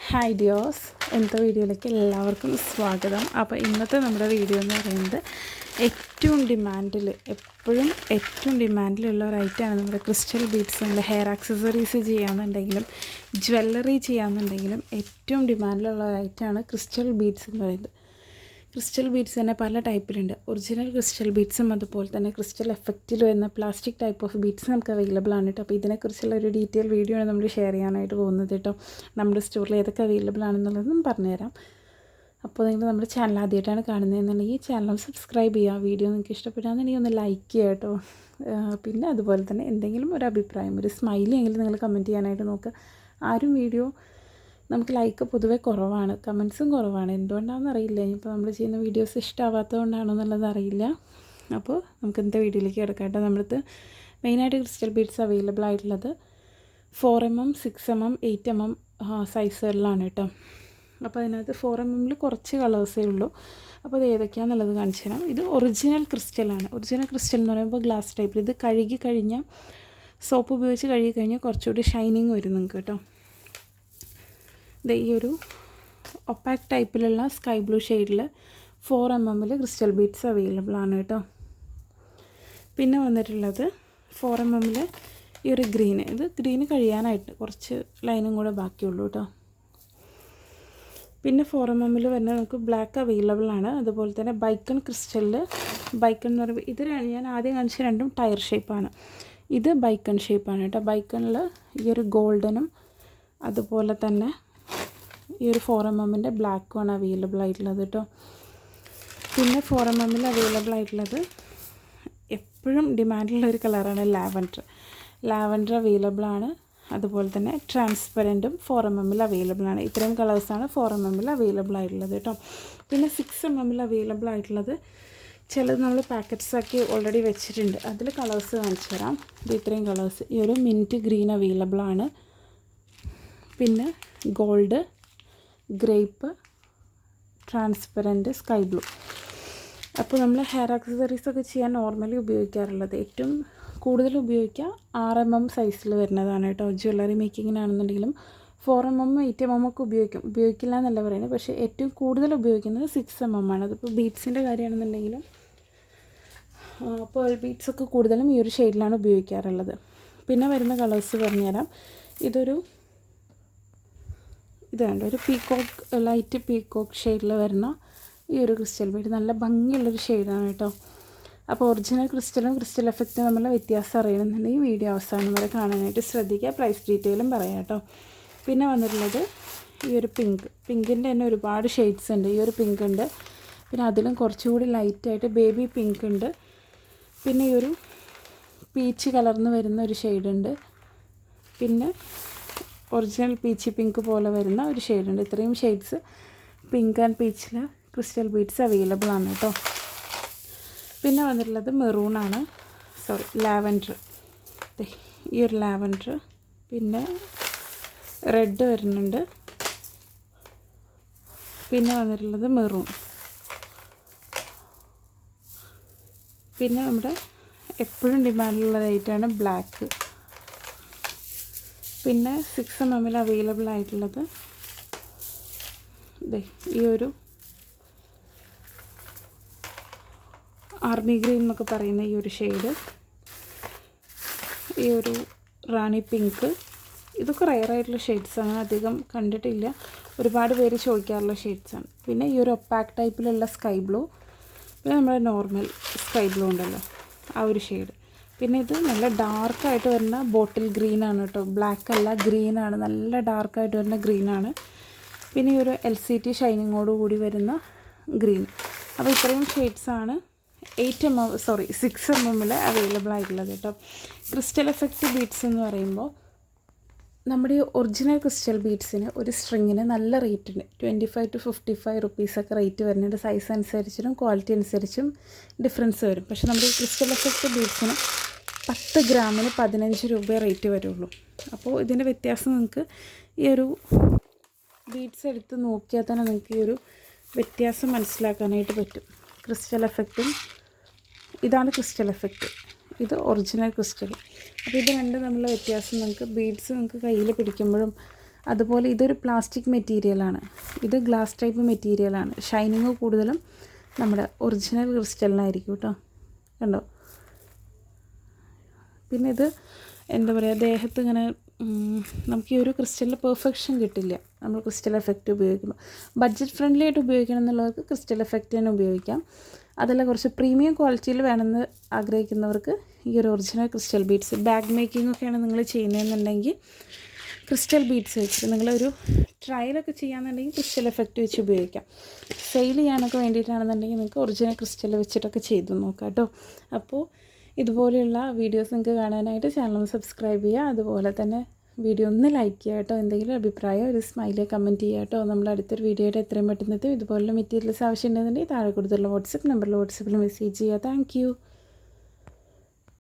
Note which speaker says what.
Speaker 1: Hi ഡിയോസ്, ഇന്നത്തെ വീഡിയോയിലേക്ക് എല്ലാവർക്കും സ്വാഗതം. അപ്പോൾ ഇന്നത്തെ നമ്മുടെ വീഡിയോ എന്ന് പറയുന്നത് എപ്പോഴും ഏറ്റവും ഡിമാൻഡിലുള്ള ഒരു ഐറ്റമാണ് നമ്മുടെ ക്രിസ്റ്റൽ ബീഡ്സ്. നമ്മുടെ ഹെയർ ആക്സസറീസ് ചെയ്യാമെന്നുണ്ടെങ്കിലും ജ്വല്ലറി ചെയ്യാമെന്നുണ്ടെങ്കിലും ഏറ്റവും ഡിമാൻഡിലുള്ള ഒരു ഐറ്റമാണ് ക്രിസ്റ്റൽ ബീഡ്സ് എന്ന് പറയുന്നത്. ക്രിസ്റ്റൽ ബീഡ്സ് തന്നെ പല ടൈപ്പിലുണ്ട്. ഒറിജിനൽ ക്രിസ്റ്റൽ ബീഡ്സും അതുപോലെ തന്നെ ക്രിസ്റ്റൽ എഫക്റ്റിൽ വരുന്ന പ്ലാസ്റ്റിക് ടൈപ്പ് ഓഫ് ബീഡ്സ് നമുക്ക് അവൈലബിൾ ആണ് കേട്ടോ. അപ്പോൾ ഇതിനെക്കുറിച്ചുള്ള ഒരു ഡീറ്റെയിൽ വീഡിയോ ആണ് നമ്മൾ ഷെയർ ചെയ്യാനായിട്ട് പോകുന്നത് കേട്ടോ. നമ്മുടെ സ്റ്റോറിൽ ഏതൊക്കെ അവൈലബിൾ ആണെന്നുള്ളതും പറഞ്ഞുതരാം. അപ്പോൾ നിങ്ങൾ നമ്മുടെ ചാനൽ ആദ്യമായിട്ടാണ് കാണുന്നതെന്നുണ്ടെങ്കിൽ ചാനൽ സബ്സ്ക്രൈബ് ചെയ്യുക. വീഡിയോ നിങ്ങൾക്ക് ഇഷ്ടപ്പെട്ടാണെന്നുണ്ടെങ്കിൽ ഒന്ന് ലൈക്ക് ചെയ്യുക കേട്ടോ. പിന്നെ അതുപോലെ തന്നെ എന്തെങ്കിലും ഒരു അഭിപ്രായം, ഒരു സ്മൈലി എങ്കിലും നിങ്ങൾ കമൻറ്റ് ചെയ്യാനായിട്ട് നോക്കുക. ആരും വീഡിയോ നമുക്ക് ലൈക്ക് പൊതുവേ കുറവാണ്, കമൻസും കുറവാണ്. എന്തുകൊണ്ടാണെന്ന് അറിയില്ല. ഇനിയിപ്പോൾ നമ്മൾ ചെയ്യുന്ന വീഡിയോസ് ഇഷ്ടമാവാത്തതുകൊണ്ടാണോ എന്നുള്ളത് അറിയില്ല. അപ്പോൾ നമുക്ക് ഇന്നത്തെ വീഡിയോയിലേക്ക് കിടക്കാം കേട്ടോ. നമ്മളത് മെയിനായിട്ട് ക്രിസ്റ്റൽ ബീഡ്സ് അവൈലബിൾ ആയിട്ടുള്ളത് 4mm, 6mm, 8mm സൈസുകളിലാണ് കേട്ടോ. അപ്പോൾ അതിനകത്ത് 4mm കുറച്ച് കളേഴ്സേ ഉള്ളൂ. അപ്പോൾ അത് ഏതൊക്കെയാണെന്നുള്ളത് കാണിച്ചു തരാം. ഇത് ഒറിജിനൽ ക്രിസ്റ്റലാണ്. ഒറിജിനൽ ക്രിസ്റ്റൽ എന്ന് പറയുമ്പോൾ ഗ്ലാസ് ടൈപ്പിൽ ഇത് കഴുകി കഴിഞ്ഞാൽ, സോപ്പ് ഉപയോഗിച്ച് കഴുകി കഴിഞ്ഞാൽ കുറച്ചുകൂടി ഷൈനിങ് വരും നിങ്ങൾക്ക് കേട്ടോ. ഈ ഒരു ഒപ്പാക് ടൈപ്പിലുള്ള സ്കൈ ബ്ലൂ ഷെയ്ഡിൽ 4mm ക്രിസ്റ്റൽ ബീഡ്സ് അവൈലബിൾ ആണ് കേട്ടോ. പിന്നെ വന്നിട്ടുള്ളത് 4mm ഈ ഒരു ഗ്രീന്. ഇത് ഗ്രീന് കഴിയാനായിട്ട് കുറച്ച് ലൈനും കൂടെ ബാക്കിയുള്ളൂ കേട്ടോ. പിന്നെ 4mm വരുന്നത് നമുക്ക് ബ്ലാക്ക് അവൈലബിൾ ആണ്. അതുപോലെ തന്നെ ബൈക്കൺ ക്രിസ്റ്റലിൽ, ബൈക്കൺ എന്ന് പറയുമ്പോൾ ഇത് ഞാൻ ആദ്യം കാണിച്ച രണ്ടും ടയർ ഷേപ്പാണ്. ഇത് ബൈക്കൺ ഷേപ്പാണ് കേട്ടോ. ബൈക്കണിൽ ഈ ഒരു ഗോൾഡനും അതുപോലെ തന്നെ ഈ ഒരു 4mm ബ്ലാക്കുമാണ് അവൈലബിൾ ആയിട്ടുള്ളത് കേട്ടോ. പിന്നെ 4mm അവൈലബിൾ ആയിട്ടുള്ളത് എപ്പോഴും ഡിമാൻഡുള്ള ഒരു കളറാണ് ലാവൻഡർ അവൈലബിൾ ആണ്. അതുപോലെ തന്നെ ട്രാൻസ്പെറൻറ്റും 4mm അവൈലബിൾ ആണ്. ഇത്രയും കളേഴ്സാണ് 4mm അവൈലബിൾ ആയിട്ടുള്ളത് കേട്ടോ. പിന്നെ 6mm അവൈലബിൾ ആയിട്ടുള്ളത് ചിലത് നമ്മൾ പാക്കറ്റ്സാക്കി ഓൾറെഡി വെച്ചിട്ടുണ്ട്. അതിൽ കളേഴ്സ് കാണിച്ചു തരാം. ഇത് ഇത്രയും കളേഴ്സ്. ഈ ഒരു മിൻറ്റ് ഗ്രീൻ അവൈലബിൾ ആണ്. പിന്നെ gold, grape, transparent, sky blue. അപ്പോൾ നമ്മൾ ഹെയർ ആക്സസറീസൊക്കെ ചെയ്യാൻ നോർമലി ഉപയോഗിക്കാറുള്ളത് ഏറ്റവും കൂടുതൽ ഉപയോഗിക്കുക 6mm സൈസിൽ വരുന്നതാണ് കേട്ടോ. ജ്വല്ലറി മേക്കിങ്ങിനാണെന്നുണ്ടെങ്കിലും 4mm, 8mm ഒക്കെ ഉപയോഗിക്കില്ല എന്നല്ല പറയുന്നത്. പക്ഷേ ഏറ്റവും കൂടുതൽ ഉപയോഗിക്കുന്നത് 6mm ആണ്. അതിപ്പോൾ ബീഡ്സിൻ്റെ കാര്യമാണെന്നുണ്ടെങ്കിലും പേൾ ബീഡ്സൊക്കെ കൂടുതലും ഈ ഒരു ഷെയ്ഡിലാണ് ഉപയോഗിക്കാറുള്ളത്. പിന്നെ വരുന്ന കളേഴ്സ് പറഞ്ഞുതരാം. ഇതാണ് ഒരു പീക്കോക്ക്, ലൈറ്റ് പീക്കോക്ക് ഷെയ്ഡിൽ വരുന്ന ഈ ഒരു ക്രിസ്റ്റൽ ബീഡ്. നല്ല ഭംഗിയുള്ളൊരു ഷെയ്ഡാണ് കേട്ടോ. അപ്പോൾ ഒറിജിനൽ ക്രിസ്റ്റലും ക്രിസ്റ്റൽ എഫക്റ്റും തമ്മിലുള്ള വ്യത്യാസം അറിയണമെന്നുണ്ടെങ്കിൽ വീഡിയോ അവസാനം വരെ കാണാനായിട്ട് ശ്രദ്ധിക്കുക. പ്രൈസ് ഡീറ്റെയിലും പറയാം കേട്ടോ. പിന്നെ വന്നിട്ടുള്ളത് ഈ ഒരു പിങ്കിൻ്റെ തന്നെ ഒരുപാട് ഷെയ്ഡ്സ് ഉണ്ട്. ഈ ഒരു പിങ്ക് ഉണ്ട്. പിന്നെ അതിലും കുറച്ചുകൂടി ലൈറ്റായിട്ട് ബേബി പിങ്ക് ഉണ്ട്. പിന്നെ ഈ ഒരു പീച്ച് കളർന്ന് വരുന്ന ഒരു ഷെയ്ഡുണ്ട്. പിന്നെ ഒറിജിനൽ പീച്ച് പിങ്ക് പോലെ വരുന്ന ഒരു ഷെയ്ഡുണ്ട്. ഇത്രയും ഷെയ്ഡ്സ് പിങ്ക് ആൻഡ് പീച്ചിൽ ക്രിസ്റ്റൽ ബീഡ്സ് അവൈലബിൾ ആണ് കേട്ടോ. പിന്നെ വന്നിട്ടുള്ളത് മെറൂണാണ്, ലാവൻഡർ. ഈ ഒരു ലാവൻഡർ. പിന്നെ റെഡ് വരുന്നുണ്ട്. പിന്നെ വന്നിട്ടുള്ളത് മെറൂൺ. പിന്നെ നമ്മുടെ എപ്പോഴും ഡിമാൻഡുള്ളതായിട്ടാണ് ബ്ലാക്ക്. പിന്നെ 6mm അവൈലബിൾ ആയിട്ടുള്ളത് ഈ ഒരു ആർമി ഗ്രീൻ എന്നൊക്കെ പറയുന്ന ഈ ഒരു ഷെയ്ഡ്. ഈ ഒരു റാണി പിങ്ക്. ഇതൊക്കെ റയറായിട്ടുള്ള ഷെയ്ഡ്സാണ്, അധികം കണ്ടിട്ടില്ല, ഒരുപാട് പേര് ചോദിക്കാറുള്ള ഷെയ്ഡ്സാണ്. പിന്നെ ഈ ഒരു ഒപ്പാക് ടൈപ്പിലുള്ള സ്കൈ ബ്ലൂ. പിന്നെ നമ്മുടെ നോർമൽ സ്കൈ ബ്ലൂ ഉണ്ടല്ലോ, ആ ഒരു ഷെയ്ഡ്. പിന്നെ ഇത് നല്ല ഡാർക്കായിട്ട് വരുന്ന ബോട്ടിൽ ഗ്രീനാണ് കേട്ടോ. ബ്ലാക്ക് അല്ല, ഗ്രീനാണ്. നല്ല ഡാർക്കായിട്ട് വരുന്ന ഗ്രീനാണ്. പിന്നെ ഈ ഒരു LCT ഷൈനിങ്ങോട് കൂടി വരുന്ന ഗ്രീൻ. അപ്പോൾ ഇത്രയും ഷെയ്ഡ്സാണ് 6mm അവൈലബിൾ ആയിട്ടുള്ളത് കേട്ടോ. ക്രിസ്റ്റൽ എഫക്റ്റ് ബീഡ്സ് എന്ന് പറയുമ്പോൾ നമ്മുടെ ഈ ഒറിജിനൽ ക്രിസ്റ്റൽ ബീഡ്സിന് ഒരു സ്ട്രിങ്ങിന് നല്ല റേറ്റ് ഉണ്ട്. 25 to 55 റുപ്പീസൊക്കെ റേറ്റ് വരുന്നുണ്ട്. സൈസ് അനുസരിച്ചും ക്വാളിറ്റി അനുസരിച്ചും ഡിഫറൻസ് വരും. പക്ഷേ നമ്മുടെ ഈ ക്രിസ്റ്റൽ എഫക്റ്റ് ബീഡ്സിന് 10 ഗ്രാമിന് 15 രൂപ റേറ്റ് വരുള്ളൂ. അപ്പോൾ ഇതിൻ്റെ വ്യത്യാസം നിങ്ങൾക്ക് ഈ ഒരു ബീഡ്സ് എടുത്ത് നോക്കിയാൽ തന്നെ നിങ്ങൾക്ക് ഈ ഒരു വ്യത്യാസം മനസ്സിലാക്കാനായിട്ട് പറ്റും. ക്രിസ്റ്റൽ എഫക്റ്റും ഇതാണ് ക്രിസ്റ്റൽ എഫക്റ്റ്, ഇത് ഒറിജിനൽ ക്രിസ്റ്റൽ. അപ്പോൾ ഇത് രണ്ടും തമ്മിലുള്ള വ്യത്യാസം നിങ്ങൾക്ക് ബീഡ്സ് നിങ്ങൾക്ക് കയ്യിൽ പിടിക്കുമ്പോഴും അതുപോലെ ഇതൊരു പ്ലാസ്റ്റിക് മെറ്റീരിയലാണ്, ഇത് ഗ്ലാസ് ടൈപ്പ് മെറ്റീരിയലാണ്. ഷൈനിങ് കൂടുതലും നമ്മുടെ ഒറിജിനൽ ക്രിസ്റ്റലിനായിരിക്കും കേട്ടോ. കണ്ടോ? പിന്നെ ഇത് എന്താ പറയുക, ദേഹത്ത് ഇങ്ങനെ നമുക്ക് ഈ ഒരു ക്രിസ്റ്റലിൻ്റെ പെർഫെക്ഷൻ കിട്ടില്ല നമ്മൾ ക്രിസ്റ്റൽ എഫക്റ്റ് ഉപയോഗിക്കുമ്പോൾ. ബഡ്ജറ്റ് ഫ്രണ്ട്ലി ആയിട്ട് ഉപയോഗിക്കണം എന്നുള്ളവർക്ക് ക്രിസ്റ്റൽ എഫക്റ്റ് തന്നെ ഉപയോഗിക്കാം. അതല്ല കുറച്ച് പ്രീമിയം ക്വാളിറ്റിയിൽ വേണമെന്ന് ആഗ്രഹിക്കുന്നവർക്ക് ഈ ഒരു original crystal beads, bag making ഒക്കെയാണ് നിങ്ങൾ ചെയ്യുന്നതെന്നുണ്ടെങ്കിൽ ക്രിസ്റ്റൽ ബീഡ്സ് വെച്ചിട്ട് നിങ്ങളൊരു ട്രയലൊക്കെ ചെയ്യാമെന്നുണ്ടെങ്കിൽ ക്രിസ്റ്റൽ എഫക്റ്റ് വെച്ച് ഉപയോഗിക്കാം. സെയിൽ ചെയ്യാനൊക്കെ വേണ്ടിയിട്ടാണെന്നുണ്ടെങ്കിൽ നിങ്ങൾക്ക് ഒറിജിനൽ ക്രിസ്റ്റൽ വെച്ചിട്ടൊക്കെ ചെയ്തു നോക്കാം കേട്ടോ. അപ്പോൾ ഇതുപോലെയുള്ള വീഡിയോസ് നിങ്ങൾക്ക് കാണാനായിട്ട് ചാനൽ സബ്സ്ക്രൈബ് ചെയ്യുക. അതുപോലെ തന്നെ വീഡിയോ ഒന്ന് ലൈക്ക് ചെയ്യുക കേട്ടോ. എന്തെങ്കിലും അഭിപ്രായം ഒരു സ്മൈലി കമൻറ്റ് ചെയ്യുക കേട്ടോ. നമ്മൾ അടുത്തൊരു വീഡിയോയുടെ എത്രയും പെട്ടെന്ന് ഇതുപോലുള്ള മെറ്റീരിയൽസ് ആവശ്യമുണ്ടെന്നുണ്ടെങ്കിൽ താഴെ കൊടുത്തുള്ള വാട്സപ്പ് നമ്പറിൽ വാട്സപ്പിൽ മെസ്സേജ് ചെയ്യുക. താങ്ക്